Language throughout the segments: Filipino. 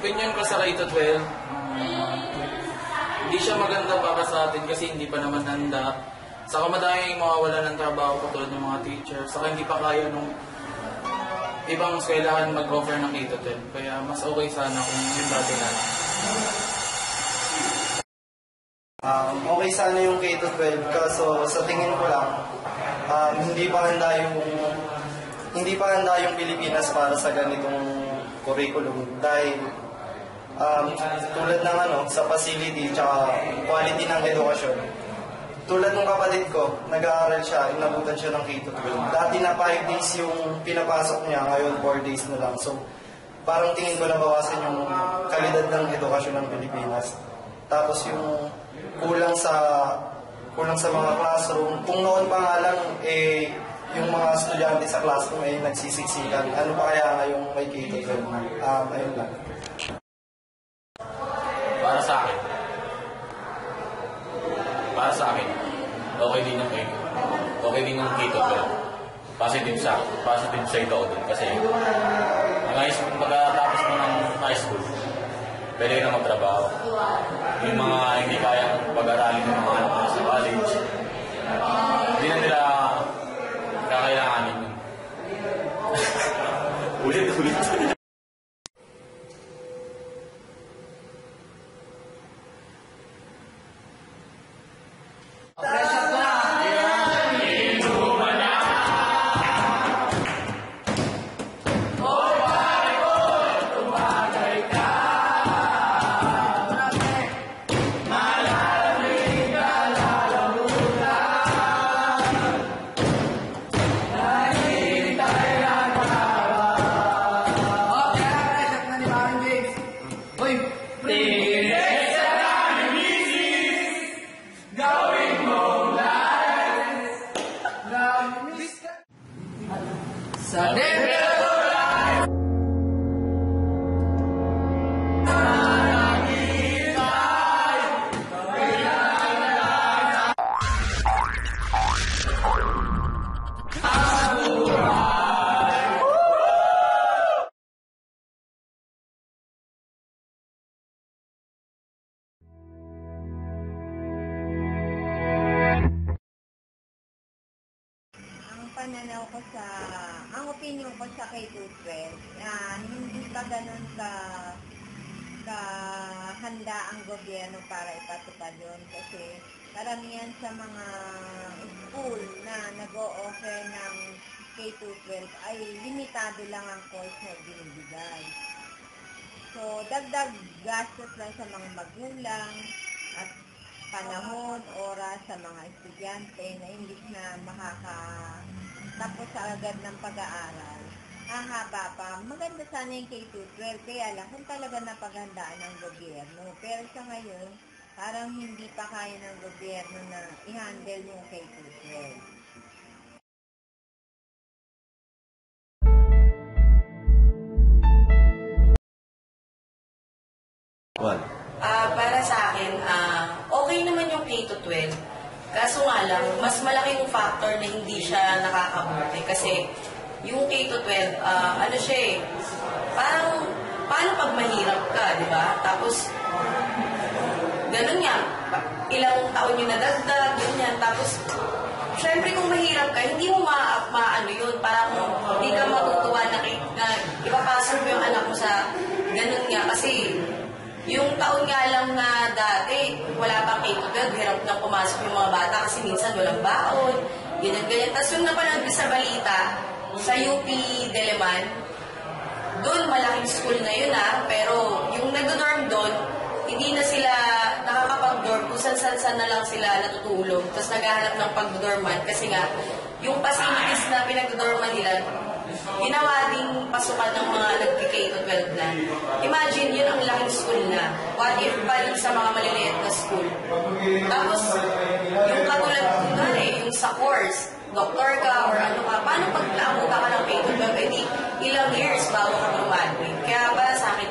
opinion ko sa K-12, hindi siya maganda para sa atin kasi hindi pa naman handa. Saka madaming mawawala ng trabaho katulad ng mga teacher. Saka hindi pa kaya nung ibang eskwelahan mag-offer ng K-12. Kaya mas okay sana kung yung dati na. Okay sana yung K-12 kaso sa tingin ko lang hindi pa handa yung Pilipinas para sa ganitong curriculum dahil tulad ng sa facility tsaka quality ng edukasyon. Tulad ng kapatid ko, nag-aaral siya, inabutan siya ng K-12. Dati na 5 days yung pinapasok niya, ngayon 4 days na lang. So parang tingin ko nabawasan yung kalidad ng edukasyon ng Pilipinas. Tapos yung kulang sa mga classroom. Kung noon pa nga lang, yung mga estudyante sa classroom ay nagsisiksikan. Ano pa kaya nga yung may K-12 na? Ayun lang. Para sa akin, okay din yung K-12. Positive side ako dun. Kasi, pagkatapos mo ng high school, pwede na magtrabaho. Yung mga hindi kayang pag-aralin ng mga anak sa college, hindi na nila kakailanganin yun. Ulit. Ang opinion ko sa K-12, hindi pa ganun handa ang gobyerno para ipatupad yun kasi karamihan sa mga school na nag-o-offer ng K-12 ay limitado lang ang course na binibigay. So, dagdag gastos lang sa mga magulang at panahon, oras sa mga estudyante na imbis na tapos sa agad ng pag-aaral, hahaba pa. Maganda sana yung K-12, kaya lang kung talaga napaghandaan ng gobyerno. Pero sa ngayon, parang hindi pa kaya ng gobyerno na i-handle yung K-12. Para sa akin, okay naman yung K-12. Kaso nga lang, mas malaki yung factor na hindi siya nakakabuti. Kasi yung K-12, parang, paano pag mahirap ka, di ba? Tapos, ganun nga, ilang taon yung nadagdag, ganyan. Tapos, syempre kung mahirap ka, hindi mo maano yun. Parang hindi ka matutuwa na ipapasok mo yung anak mo sa ganun nga. Kasi, yung taon nga lang na dati, wala pang K-12, hirap na pumasok yung mga bata kasi minsan walang baon, ganyan. Tapos yung napanood ko sa balita, sa UP Diliman, doon malaking school na yun pero yung nag-dorm doon, hindi na sila nakakapag-dorm, kung saan na lang sila natutulog. Tapos naghahanap ng pag-dorman kasi nga, yung facilities na pinag-dorman nila, ginawa ding pasukan ng mga nag-K-12 na. Imagine, yun ang laking school na. What if balik sa mga maliliit na school? Tapos, yung katulad ko yung sa course, doktor ka or ano ka, paano pag naabuta ka ng K-12? Ilang years bago ka mag-graduate. Kaya para sa akin,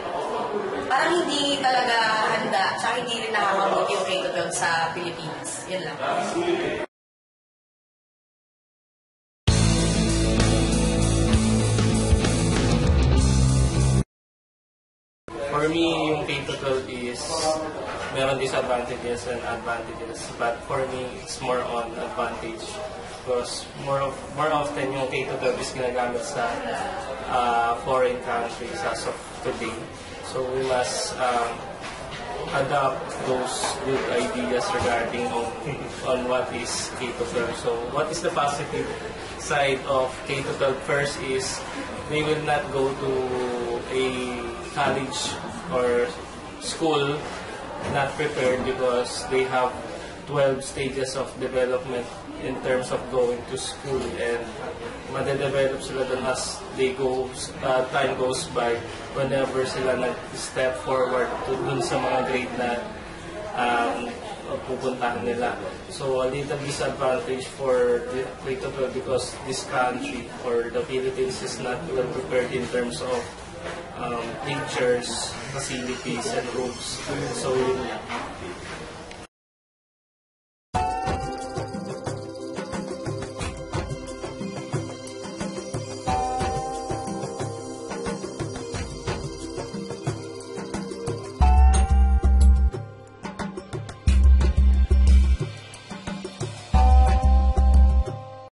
parang hindi talaga handa, tsaka hindi rin nakakabuti yung K-12 sa Pilipinas. Yan lang. For For me, yung K-12 is meron disadvantages and advantages. But for me, it's more on advantage. Because more often yung K-12 is ginagamit sa foreign countries as of today. So we must adopt those good ideas regarding on what is K-12. So what is the positive side of K-12? First is they will not go to a college or school not prepared because they have 12 stages of development in terms of going to school, and madedevelop sila dun as they go, time goes by whenever sila nag-step forward to dun sa mga grade na pupuntahan nila. So a little disadvantage for the K-12 because this country or the Philippines is not well prepared in terms of teachers, facilities, and rooms. So